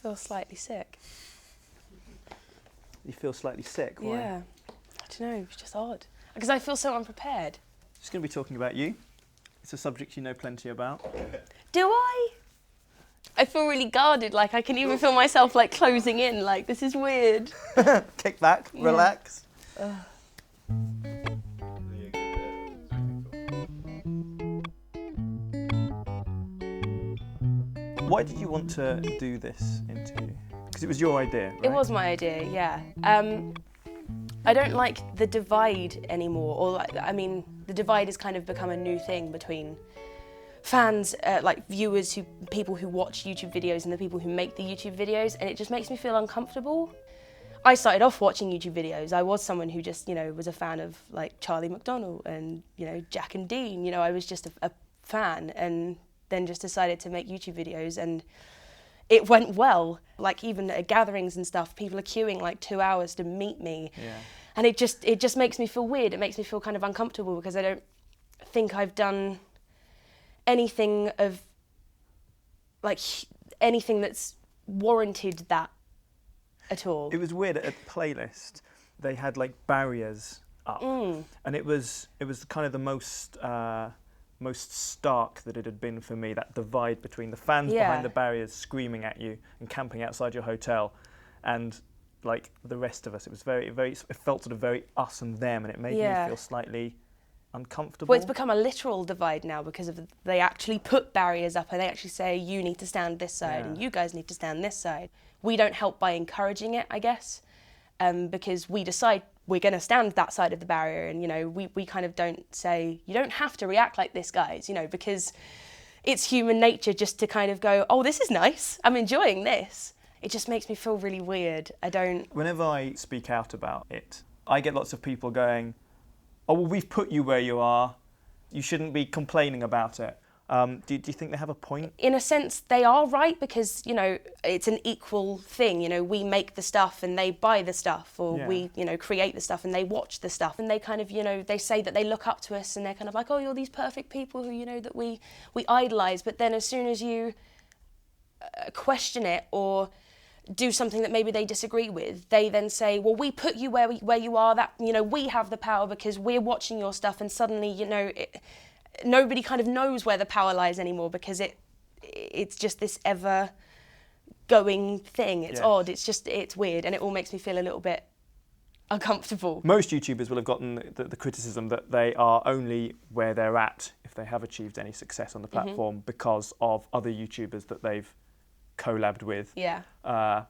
feel slightly sick. You feel slightly sick? Why? Yeah. I don't know, it's just odd. Because I feel so unprepared. Just going to be talking about you. It's a subject you know plenty about. Do I? I feel really guarded, like I can even feel myself like closing in, like this is weird. Kick back, relax. Why did you want to do this interview? Because it was your idea, right? It was my idea, yeah. I don't like the divide anymore, or I mean, the divide has kind of become a new thing between fans, like viewers, people who watch YouTube videos and the people who make the YouTube videos, and it just makes me feel uncomfortable. I started off watching YouTube videos. I was someone who just, was a fan of like Charlie McDonnell and, Jack and Dean. I was just a fan, and then just decided to make YouTube videos, and it went well. Like even at gatherings and stuff, people are queuing like 2 hours to meet me. Yeah. And it just makes me feel weird. It makes me feel kind of uncomfortable because I don't think I've done anything that's warranted that at all. It was weird. At the playlist, they had like barriers up, and it was kind of the most stark that it had been for me. That divide between the fans behind the barriers screaming at you and camping outside your hotel, and like the rest of us. It was very, very. It felt sort of very us and them, and it made me feel slightly uncomfortable. Well, it's become a literal divide now because they actually put barriers up and they actually say you need to stand this side and you guys need to stand this side. We don't help by encouraging it, I guess, because we decide we're going to stand that side of the barrier, and we kind of don't say you don't have to react like this, guys, because it's human nature just to kind of go, oh, this is nice, I'm enjoying this. It just makes me feel really weird. Whenever I speak out about it, I get lots of people going, oh, well, we've put you where you are. You shouldn't be complaining about it. Do you think they have a point? In a sense, they are right because, it's an equal thing. We make the stuff and they buy the stuff, or we, create the stuff and they watch the stuff. And they kind of, they say that they look up to us and they're kind of like, oh, you're these perfect people who, that we idolise. But then as soon as you question it or do something that maybe they disagree with, they then say, well, we put you where you are, that, we have the power because we're watching your stuff, and suddenly, nobody kind of knows where the power lies anymore because it's just this ever going thing. It's odd, it's weird, and it all makes me feel a little bit uncomfortable. Most YouTubers will have gotten the criticism that they are only where they're at if they have achieved any success on the platform because of other YouTubers that they've collabed with. Yeah.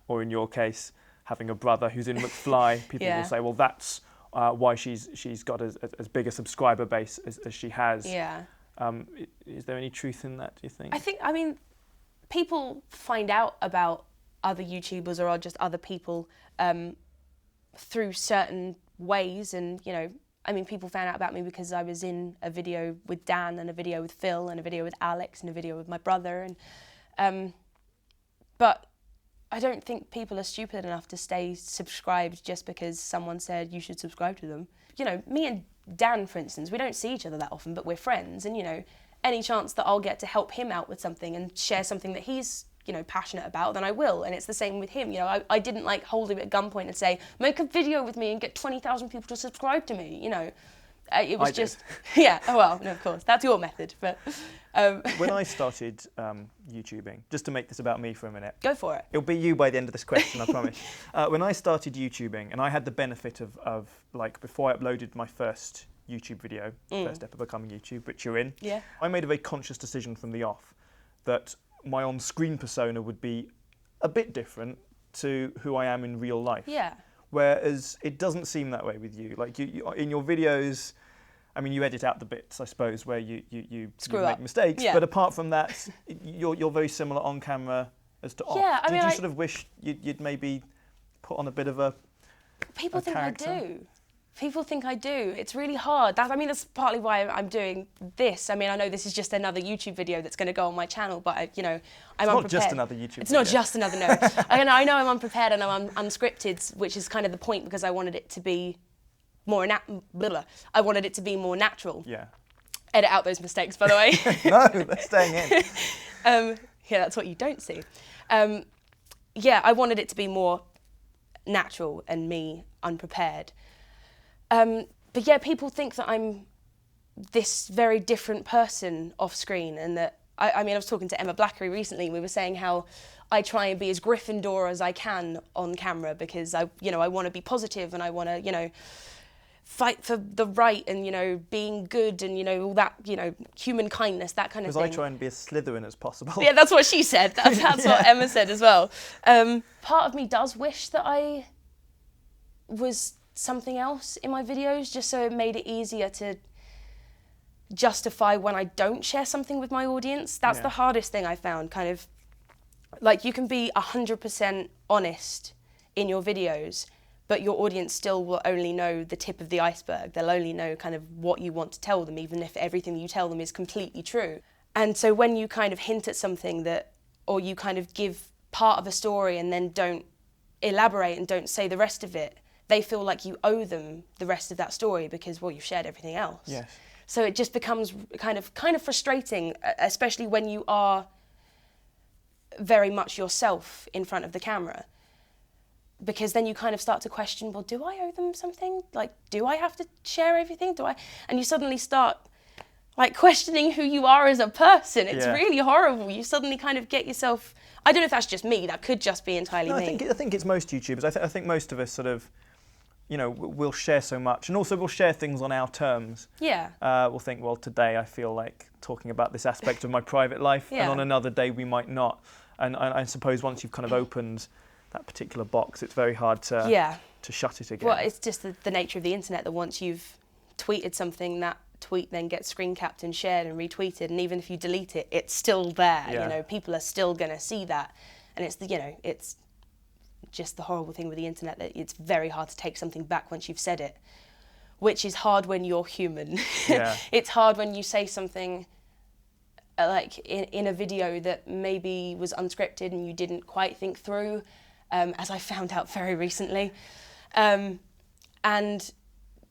Or in your case, having a brother who's in McFly, people will say, well, that's why she's got as big a subscriber base as she has. Yeah. Is there any truth in that, do you think? I mean, people find out about other YouTubers or just other people through certain ways, and people found out about me because I was in a video with Dan and a video with Phil and a video with Alex and a video with my brother, and but I don't think people are stupid enough to stay subscribed just because someone said you should subscribe to them. Me and Dan, for instance, we don't see each other that often, but we're friends, and any chance that I'll get to help him out with something and share something that he's passionate about, then I will. And it's the same with him. I didn't like hold him at gunpoint and say, make a video with me and get 20,000 people to subscribe to me. It was just, yeah, well, no, of course, that's your method. But when I started YouTubing, just to make this about me for a minute. Go for it. It'll be you by the end of this question, I promise. When I started YouTubing, and I had the benefit of like, before I uploaded my first YouTube video, first ever becoming YouTube, which you're in, I made a very conscious decision from the off that my on-screen persona would be a bit different to who I am in real life. Yeah. Whereas it doesn't seem that way with you. Like you in your videos, I mean, you edit out the bits, I suppose, where you make mistakes. Yeah. But apart from that, you're very similar on camera as to off. Yeah, Did you sort of wish you'd maybe put on a bit of a People think character? I do. People think I do. It's really hard. That's partly why I'm doing this. I mean, I know this is just another YouTube video that's going to go on my channel, but I'm unprepared. It's not just another YouTube video. It's not just another, no. I know I'm unprepared and I'm unscripted, which is kind of the point because I wanted it to be more I wanted it to be more natural. Yeah. Edit out those mistakes, by the way. No, they're staying in. Yeah, that's what you don't see. yeah, I wanted it to be more natural and me unprepared. But yeah, people think that I'm this very different person off screen, and that I mean, I was talking to Emma Blackery recently, and we were saying how I try and be as Gryffindor as I can on camera because I want to be positive and I want to, fight for the right and, being good and, all that, human kindness, that kind of thing. Because I try and be as Slytherin as possible. Yeah, that's what she said. That's Yeah. what Emma said as well. Part of me does wish that I was something else in my videos, just so it made it easier to justify when I don't share something with my audience. That's the hardest thing I found, kind of. Like, you can be 100% honest in your videos, but your audience still will only know the tip of the iceberg. They'll only know kind of what you want to tell them, even if everything you tell them is completely true. And so when you kind of hint at something or you kind of give part of a story and then don't elaborate and don't say the rest of it, they feel like you owe them the rest of that story because, well, you've shared everything else. Yes. So it just becomes kind of frustrating, especially when you are very much yourself in front of the camera. Because then you kind of start to question, well, do I owe them something? Like, do I have to share everything? And you suddenly start questioning who you are as a person. It's really horrible. You suddenly kind of get yourself, I don't know if that's just me, that could just be entirely me. I think it's most YouTubers. I think most of us sort of, we'll share so much, and also we'll share things on our terms. Yeah. We'll think, well, today I feel like talking about this aspect of my private life, and on another day we might not. And I suppose once you've kind of opened that particular box, it's very hard to shut it again. Well, it's just the nature of the internet that once you've tweeted something, that tweet then gets screen capped and shared and retweeted, and even if you delete it, it's still there. Yeah. People are still going to see that, and it's just the horrible thing with the internet that it's very hard to take something back once you've said it, which is hard when you're human. Yeah. It's hard when you say something like in a video that maybe was unscripted and you didn't quite think through, as I found out very recently, and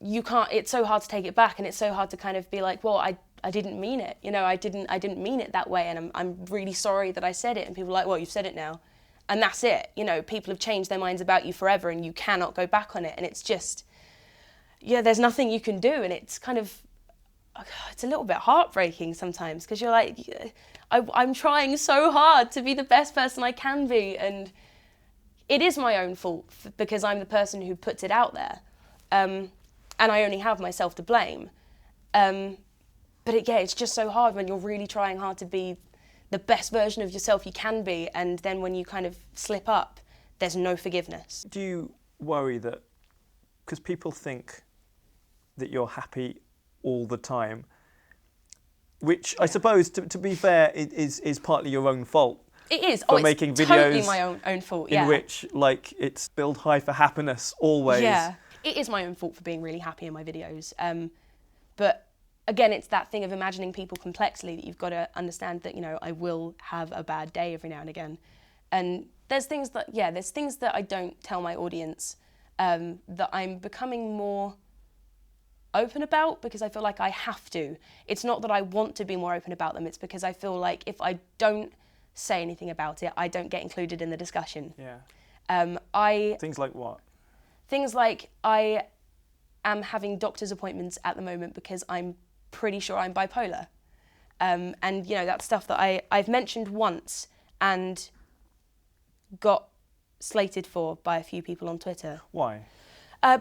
you can't. It's so hard to take it back, and it's so hard to kind of be like, well, I didn't mean it. I didn't mean it that way, and I'm really sorry that I said it. And people are like, well, you've said it now, and that's it. People have changed their minds about you forever, and you cannot go back on it. And it's just, there's nothing you can do, and it's kind of, it's a little bit heartbreaking sometimes because you're like, I'm trying so hard to be the best person I can be, and it is my own fault because I'm the person who puts it out there, and I only have myself to blame. But it's just so hard when you're really trying hard to be the best version of yourself you can be, and then when you kind of slip up, there's no forgiveness. Do you worry that, because people think that you're happy all the time, which I suppose, to be fair, is partly your own fault. It is. For making videos totally my own fault. In which, it's build high for happiness always. Yeah, it is my own fault for being really happy in my videos. But again, it's that thing of imagining people complexly that you've got to understand that I will have a bad day every now and again, and there's things that I don't tell my audience that I'm becoming more open about because I feel like I have to. It's not that I want to be more open about them. It's because I feel like if I don't say anything about it, I don't get included in the discussion. Yeah. Things like what? Things like I am having doctor's appointments at the moment because I'm pretty sure I'm bipolar. And that's stuff that I've mentioned once and got slated for by a few people on Twitter. Why?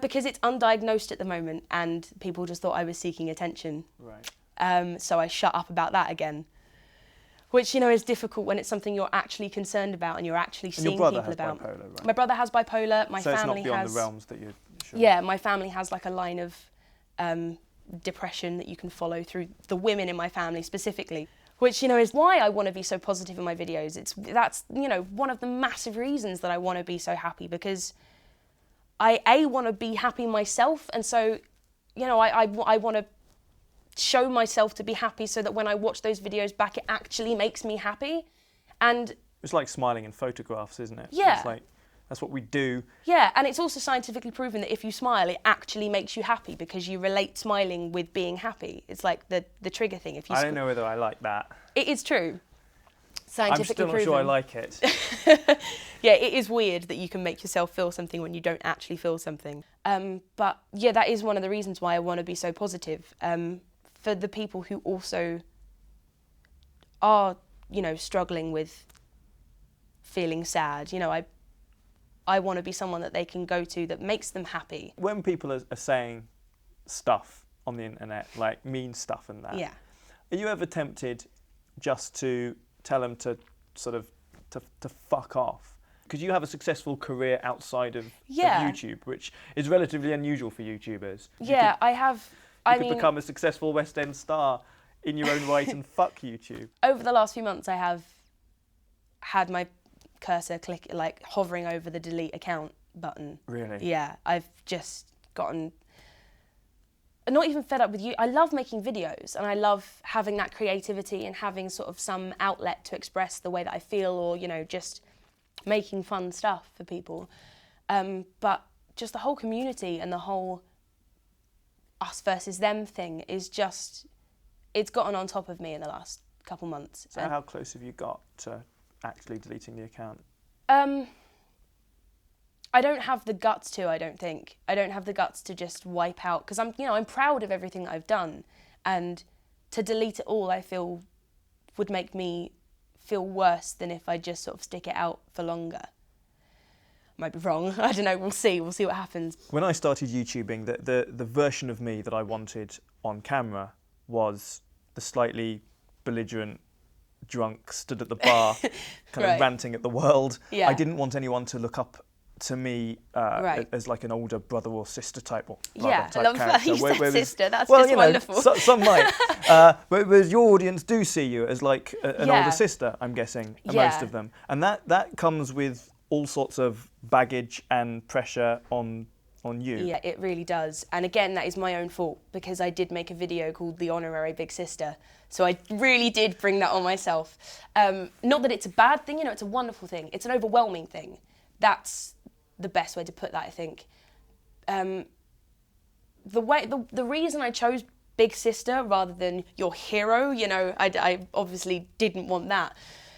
Because it's undiagnosed at the moment and people just thought I was seeking attention. Right. So I shut up about that again. Which, is difficult when it's something you're actually concerned about and you're actually seeing people about. Your brother has bipolar, right? My brother has bipolar. My so family it's not beyond has the realms that you're sure. Yeah, my family has a line of depression that you can follow through the women in my family specifically. Which, is why I want to be so positive in my videos. That's one of the massive reasons that I want to be so happy, because I want to be happy myself, and so, I want to show myself to be happy so that when I watch those videos back, it actually makes me happy. And it's like smiling in photographs, isn't it? Yeah. It's like, that's what we do. Yeah, and it's also scientifically proven that if you smile, it actually makes you happy because you relate smiling with being happy. It's like the trigger thing. I don't know whether I like that. It is true. scientifically I'm still not proven. sure I like it. Yeah, it is weird that you can make yourself feel something when you don't actually feel something. But yeah, that is one of the reasons why I want to be so positive. For the people who also are, struggling with feeling sad, I want to be someone that they can go to that makes them happy. When people are saying stuff on the internet, like mean stuff and that, Yeah. are you ever tempted just to tell them to sort of to fuck off? Because you have a successful career outside of YouTube, which is relatively unusual for YouTubers. Yeah, I have. You could become a successful West End star in your own right and fuck YouTube. Over the last few months, I have had my cursor hovering over the delete account button. Really? Yeah, I've just gotten not even fed up with you. I love making videos and I love having that creativity and having sort of some outlet to express the way that I feel, or, just making fun stuff for people. But just the whole community and the whole us versus them thing is just, it's gotten on top of me in the last couple months. So how close have you got to actually deleting the account? I don't have the guts to, I don't think. I don't have the guts to just wipe out, because I'm proud of everything that I've done, and to delete it all I feel would make me feel worse than if I just sort of stick it out for longer. Might be wrong, I don't know, we'll see what happens. When I started YouTubing, the version of me that I wanted on camera was the slightly belligerent drunk, stood at the bar, kind of ranting at the world. Yeah. I didn't want anyone to look up to me as like an older brother or sister type, or brother type I love character. that you said sister, that's well, just wonderful. Some might. Whereas your audience do see you as like an older sister, I'm guessing, most of them. And that comes with all sorts of baggage and pressure on you. Yeah, it really does. And again, that is my own fault, because I did make a video called The Honorary Big Sister. So I really did bring that on myself. Not that it's a bad thing, it's a wonderful thing. It's an overwhelming thing. That's the best way to put that, I think. The reason I chose Big Sister rather than your hero, I obviously didn't want that.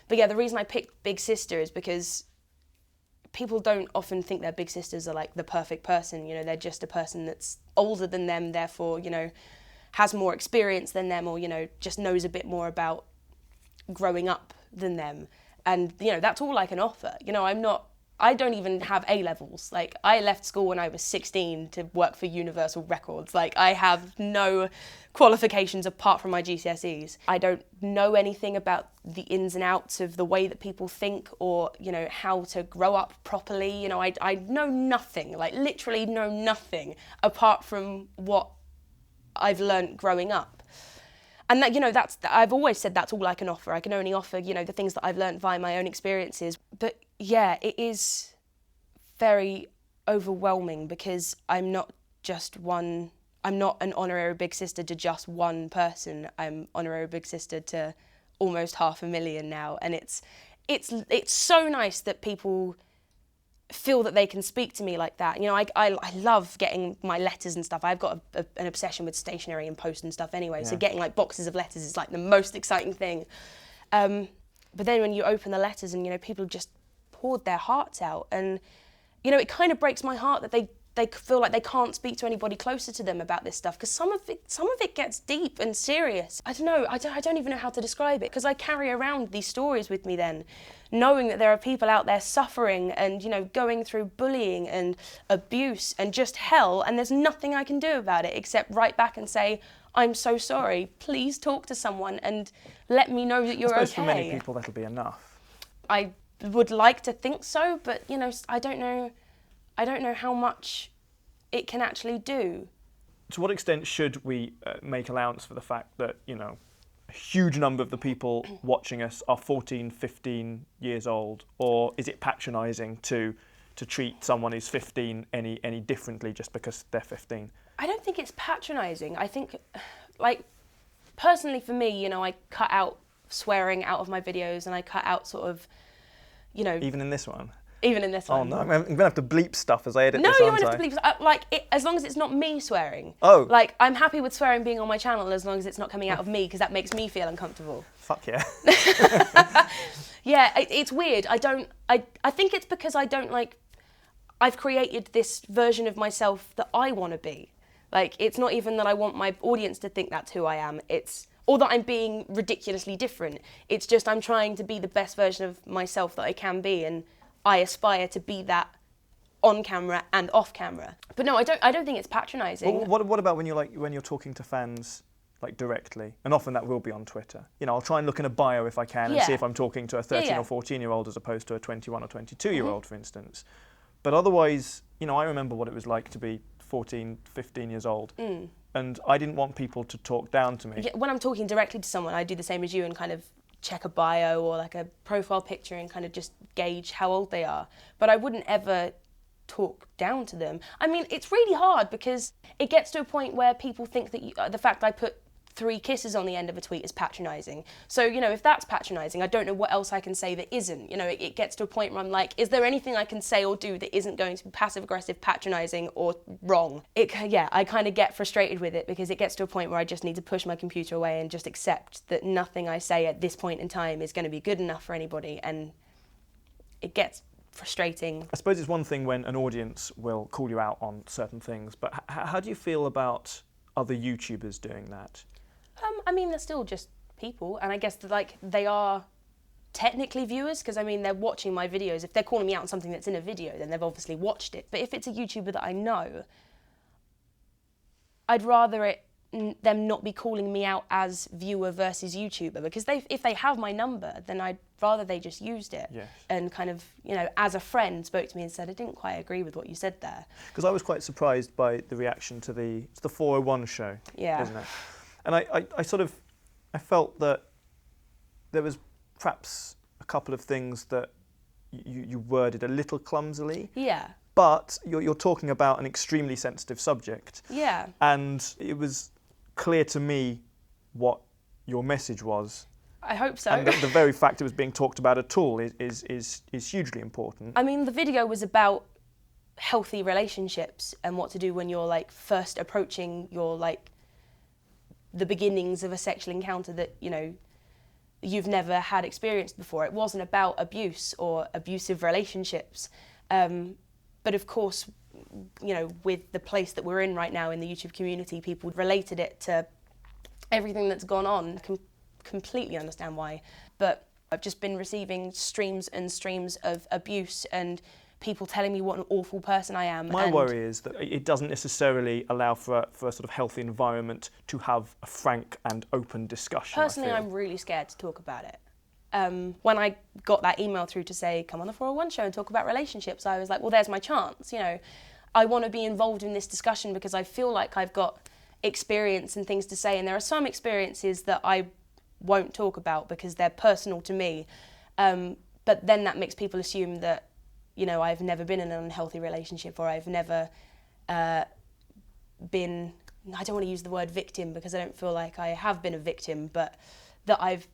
But yeah, the reason I picked Big Sister is because people don't often think their big sisters are like the perfect person. They're just a person that's older than them, therefore, has more experience than them, or, just knows a bit more about growing up than them. And, that's all I can offer. I don't even have A-levels. Like, I left school when I was 16 to work for Universal Records. Like, I have no qualifications apart from my GCSEs. I don't know anything about the ins and outs of the way that people think, or, how to grow up properly. I know nothing, like literally know nothing apart from what I've learned growing up. And that, I've always said that's all I can offer. I can only offer, the things that I've learned via my own experiences. But yeah, it is very overwhelming, because I'm not an honorary big sister to just one person. I'm honorary big sister to almost 500,000 now. And it's so nice that people feel that they can speak to me like that. I love getting my letters and stuff. I've got an obsession with stationery and post and stuff anyway, so getting like boxes of letters is like the most exciting thing. But then when you open the letters and, people just poured their hearts out, and, it kind of breaks my heart that they feel like they can't speak to anybody closer to them about this stuff, because some of it gets deep and serious. I don't know, I don't even know how to describe it, because I carry around these stories with me then, knowing that there are people out there suffering and, going through bullying and abuse and just hell, and there's nothing I can do about it except write back and say, I'm so sorry, please talk to someone and let me know that you're okay. I suppose for many people that'll be enough. I would like to think so, but, I don't know how much it can actually do. To what extent should we make allowance for the fact that, a huge number of the people watching us are 14, 15 years old? Or is it patronising to treat someone who's 15 any differently just because they're 15? I don't think it's patronising. I think, personally for me, I cut out swearing out of my videos, and I cut out sort of, Even in this one? Even in this one. Oh no, I'm going to have to bleep stuff as I edit No, this, you aren't won't I? have to bleep. Like, as long as it's not me swearing. Oh. Like, I'm happy with swearing being on my channel as long as it's not coming out of me, because that makes me feel uncomfortable. Fuck yeah. Yeah, it's weird. I think it's because I don't like... I've created this version of myself that I want to be. Like, it's not even that I want my audience to think that's who I am. Or that I'm being ridiculously different. It's just I'm trying to be the best version of myself that I can be, and I aspire to be that on camera and off camera. But no, I don't think it's patronising. Well, what about when you're talking to fans like directly? And often that will be on Twitter. You know, I'll try and look in a bio if I can and see if I'm talking to a 13 or 14-year-old as opposed to a 21 or 22-year-old, for instance. But otherwise, you know, I remember what it was like to be 14, 15 years old. And I didn't want people to talk down to me. Yeah, when I'm talking directly to someone, I do the same as you and kind of check a bio or like a profile picture and kind of just gauge how old they are. But I wouldn't ever talk down to them. I mean, it's really hard because it gets to a point where people think that the fact I put 3 kisses on the end of a tweet is patronising. So, you know, if that's patronising, I don't know what else I can say that isn't. You know, it gets to a point where I'm like, is there anything I can say or do that isn't going to be passive-aggressive, patronising, or wrong? I kind of get frustrated with it because it gets to a point where I just need to push my computer away and just accept that nothing I say at this point in time is going to be good enough for anybody, and it gets frustrating. I suppose it's one thing when an audience will call you out on certain things, but how do you feel about other YouTubers doing that? I mean, they're still just people, and I guess that, like, they are technically viewers, because I mean, they're watching my videos. If they're calling me out on something that's in a video, then they've obviously watched it. But if it's a YouTuber that I know, I'd rather them not be calling me out as viewer versus YouTuber, because if they have my number, then I'd rather they just used it. Yes. And kind of, you know, as a friend spoke to me and said, I didn't quite agree with what you said there. Because I was quite surprised by the reaction to the 401 show, isn't it? And I felt that there was perhaps a couple of things that you worded a little clumsily. Yeah. But you're talking about an extremely sensitive subject. Yeah. And it was clear to me what your message was. I hope so. And the very fact it was being talked about at all is hugely important. I mean, the video was about healthy relationships and what to do when you're, like, first approaching your, like, the beginnings of a sexual encounter that, you know, you've never had experienced before. It wasn't about abuse or abusive relationships. But of course, you know, with the place that we're in right now in the YouTube community, people related it to everything that's gone on. I can completely understand why. But I've just been receiving streams and streams of abuse and people telling me what an awful person I am. My worry is that it doesn't necessarily allow for a sort of healthy environment to have a frank and open discussion. Personally, I'm really scared to talk about it. When I got that email through to say, come on the 401 show and talk about relationships, I was like, well, there's my chance. You know, I want to be involved in this discussion because I feel like I've got experience and things to say. And there are some experiences that I won't talk about because they're personal to me. But then that makes people assume that, you know, I've never been in an unhealthy relationship, or I've never been, I don't want to use the word victim because I don't feel like I have been a victim, but that I've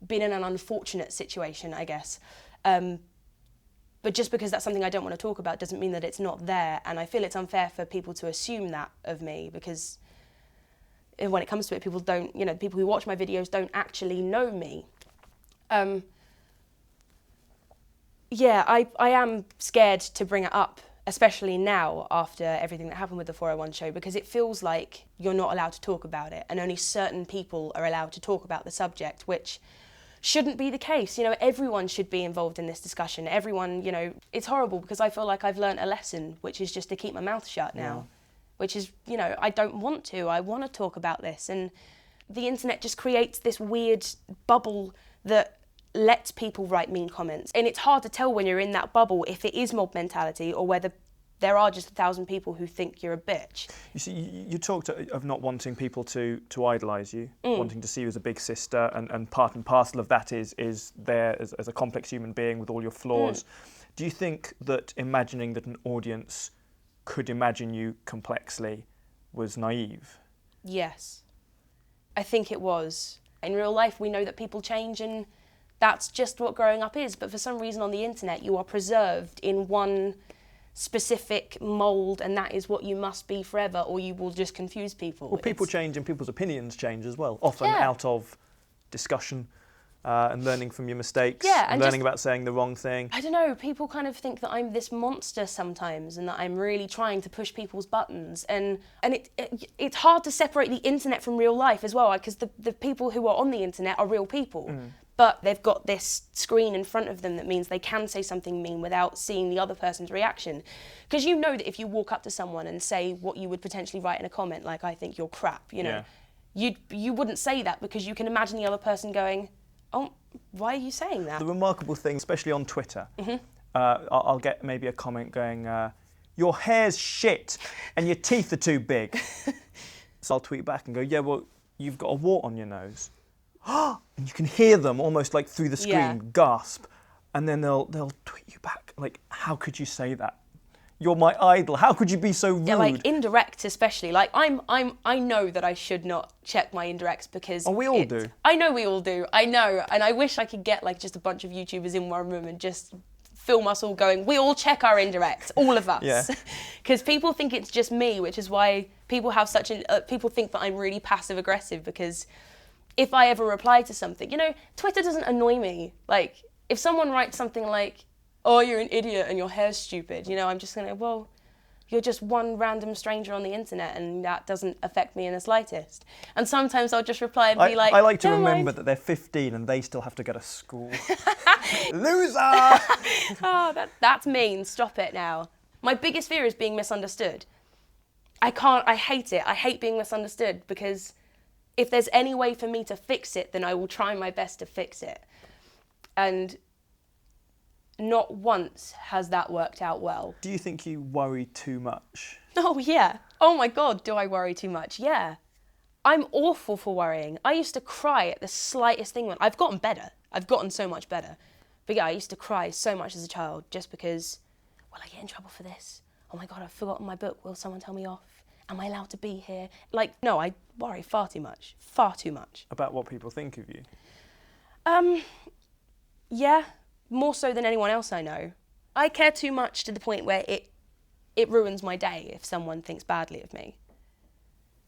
been in an unfortunate situation, I guess. But just because that's something I don't want to talk about doesn't mean that it's not there. And I feel it's unfair for people to assume that of me, because when it comes to it, people don't, you know, people who watch my videos don't actually know me. Yeah, I am scared to bring it up, especially now after everything that happened with the 401 show, because it feels like you're not allowed to talk about it and only certain people are allowed to talk about the subject, which shouldn't be the case. You know, everyone should be involved in this discussion. Everyone, you know, it's horrible because I feel like I've learnt a lesson, which is just to keep my mouth shut now, which is, you know, I don't want to. I want to talk about this. And the internet just creates this weird bubble that lets people write mean comments. And it's hard to tell when you're in that bubble if it is mob mentality or whether there are just 1,000 people who think you're a bitch. You see, you talked of not wanting people to idolise you, wanting to see you as a big sister, and part and parcel of that is there as a complex human being with all your flaws. Do you think that imagining that an audience could imagine you complexly was naive? Yes. I think it was. In real life, we know that people change and that's just what growing up is. But for some reason on the internet, you are preserved in one specific mould, and that is what you must be forever, or you will just confuse people. Well, people change and people's opinions change as well, often out of discussion and learning from your mistakes, and learning about saying the wrong thing. I don't know, people kind of think that I'm this monster sometimes and that I'm really trying to push people's buttons, and it's hard to separate the internet from real life as well, because the people who are on the internet are real people. But they've got this screen in front of them that means they can say something mean without seeing the other person's reaction. Because you know that if you walk up to someone and say what you would potentially write in a comment, like, I think you're crap, you know, you wouldn't say that because you can imagine the other person going, oh, why are you saying that? The remarkable thing, especially on Twitter, I'll get maybe a comment going, your hair's shit and your teeth are too big. So I'll tweet back and go, yeah, well, you've got a wart on your nose. And you can hear them almost like through the screen gasp, and then they'll tweet you back like, how could you say that? You're my idol. How could you be so rude? Yeah, like indirect especially. Like I know that I should not check my indirects because we all do. I know we all do. I know, and I wish I could get like just a bunch of YouTubers in one room and just film us all going, we all check our indirects, all of us. Yeah. Because people think it's just me, which is why people have such an people think that I'm really passive aggressive, because if I ever reply to something, you know, Twitter doesn't annoy me. Like, if someone writes something like, oh, you're an idiot and your hair's stupid, you know, I'm just gonna, well, you're just one random stranger on the internet and that doesn't affect me in the slightest. And sometimes I'll just reply and be like, I like to remember that they're 15 and they still have to go to school. Loser! Oh, that's mean, stop it now. My biggest fear is being misunderstood. I hate it. I hate being misunderstood, because if there's any way for me to fix it, then I will try my best to fix it. And not once has that worked out well. Do you think you worry too much? Oh, yeah. Oh, my God, do I worry too much? Yeah. I'm awful for worrying. I used to cry at the slightest thing. I've gotten better. I've gotten so much better. But yeah, I used to cry so much as a child just because, will I get in trouble for this? Oh, my God, I've forgotten my book. Will someone tell me off? Am I allowed to be here? Like, no, I worry far too much. Far too much. About what people think of you? Yeah, more so than anyone else I know. I care too much to the point where it ruins my day if someone thinks badly of me.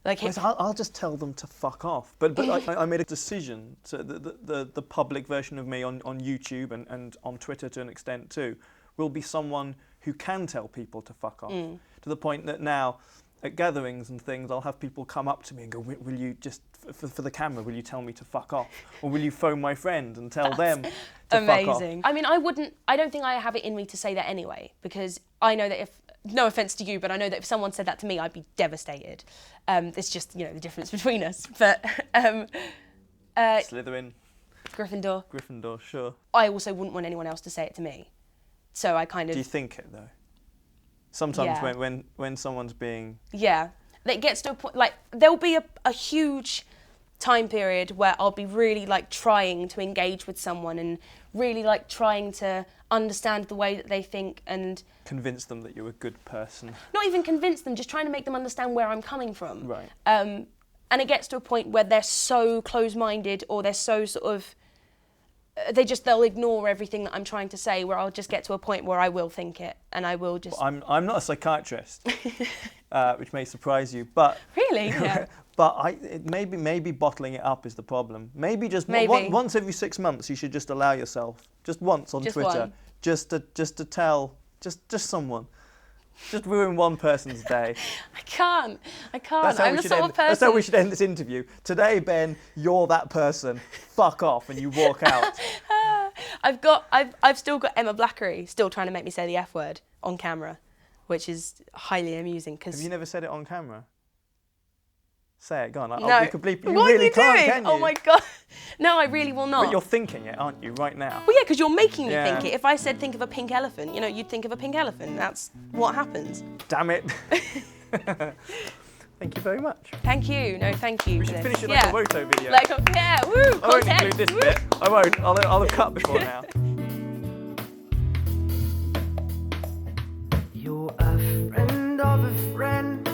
Like, I'll just tell them to fuck off. But I made a decision. So the public version of me on YouTube and on Twitter to an extent too will be someone who can tell people to fuck off. To the point that now, at gatherings and things, I'll have people come up to me and go, will you just, for the camera, will you tell me to fuck off? Or will you phone my friend and tell them to fuck off? I mean, I don't think I have it in me to say that anyway, because I know that no offence to you, but I know that if someone said that to me, I'd be devastated. It's just, you know, the difference between us. But Slytherin. Gryffindor. Gryffindor, sure. I also wouldn't want anyone else to say it to me. So I kind of... Do you think it, though? Sometimes when someone's being... Yeah. It gets to a point, like, there'll be a huge time period where I'll be really, like, trying to engage with someone and really, like, trying to understand the way that they think and... Convince them that you're a good person. Not even convince them, just trying to make them understand where I'm coming from. Right. And it gets to a point where they're so close-minded, or they're so sort of... They'll ignore everything that I'm trying to say, where I'll just get to a point where I will think it and I will just... Well, I'm not a psychiatrist, which may surprise you, but... Really? Yeah. But maybe bottling it up is the problem. Maybe once every 6 months you should just allow yourself, just once on Twitter, just to tell someone. Just ruin one person's day. I can't. I'm the sort of person... That's how we should end this interview. Today, Ben, you're that person. Fuck off, and you walk out. I've still got Emma Blackery still trying to make me say the F word on camera, which is highly amusing. Cause have you never said it on camera? Say it, go on. No. We could bleep. You what really are you can't, doing? can you? Oh my God. No, I really will not. But you're thinking it, aren't you, right now? Well, yeah, because you're making me think it. If I said think of a pink elephant, you know, you'd think of a pink elephant. That's what happens. Damn it. Thank you very much. Thank you. No, thank you. We should finish it like a Woto video. Woo, I won't include this bit. I won't. I'll have cut before now. You're a friend of a friend.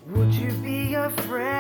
Would you be a friend?